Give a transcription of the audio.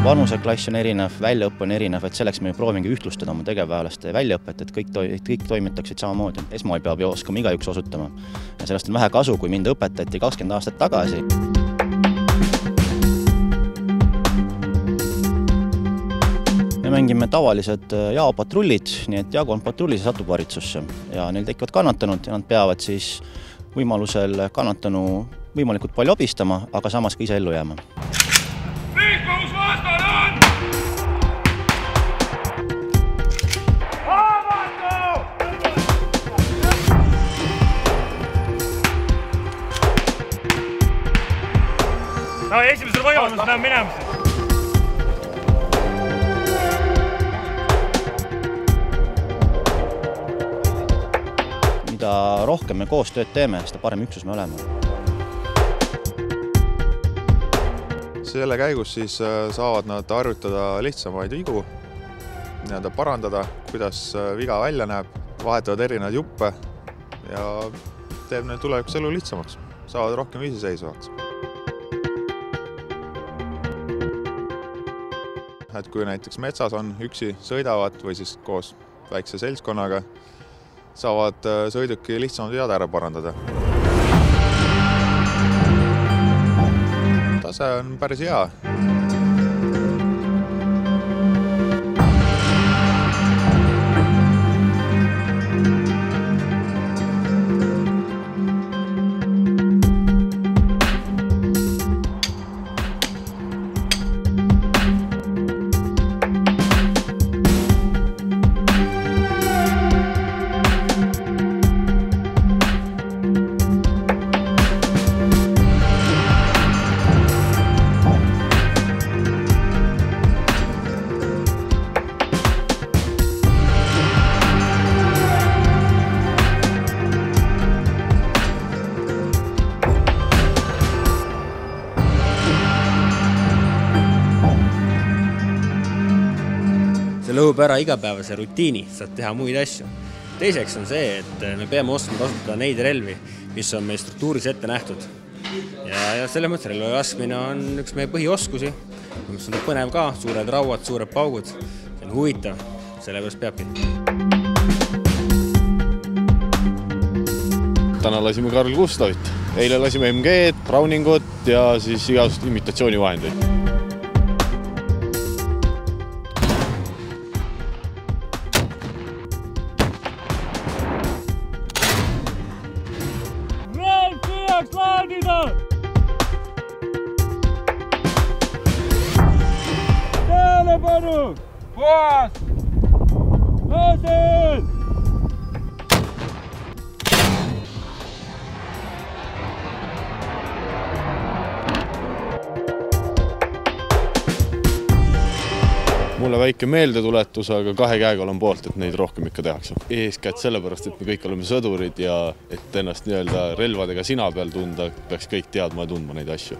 Vanuseklass on erinev, väljaõppe on erinev, et selleks me proovingi ühtlustada oma tegevväelaste väljaõpet, et kõik toimitaksid samamoodi. Esmaabi peab ju oskama igaüks osutama. Ja sellest on vähe kasu, kui mind õpetati 20 aastat tagasi. Me mängime tavalised jaopatrullid, nii et jagu on patrullis ja satub varitsusse. Ja neil tekivad kannatanud ja nad peavad siis võimalusel kannatanu võimalikult palju abistama, aga samas ka ise ellu jääma. No esimesel võimalus me peame minema. Mida rohkem me koos tööd teeme, seda parem üksus me oleme. Selle käigus siis saavad nad harjutada lihtsamaid vigu, parandada, kuidas viga välja näeb, vahetavad erinevaid juppe ja teeb neil tulevikus elu lihtsamaks, saavad rohkem iseseisvaks. Et kui näiteks metsas on üksi sõidavad või siis koos väikse seltskonnaga, saavad sõiduki lihtsamad vead ära parandada. Tase on päris hea. See lõhub ära igapäevase rutiini, saad teha muid asju. Teiseks on see, et me peame oskama kasutada neid relvi, mis on meie struktuuris ette nähtud. Ja selle mõttes relva laskmine on üks meie põhioskusi, mis on põnev ka, suured rauad, suured paugud. See on huvitav, sellepärast peabki. Täna lasime Karl Gustavit. Eile lasime MG-d, Browningut ja siis igasugust imitatsioonivahendeid. Tähelepanu! Puhas! Loosin! Mulle väike meeldetuletus, aga kahe käega olen poolt, et neid rohkem ikka tehakse. Eeskätt sellepärast, et me kõik oleme sõdurid ja et ennast relvadega sina peal tunda, peaks kõik teadma ja tundma neid asju.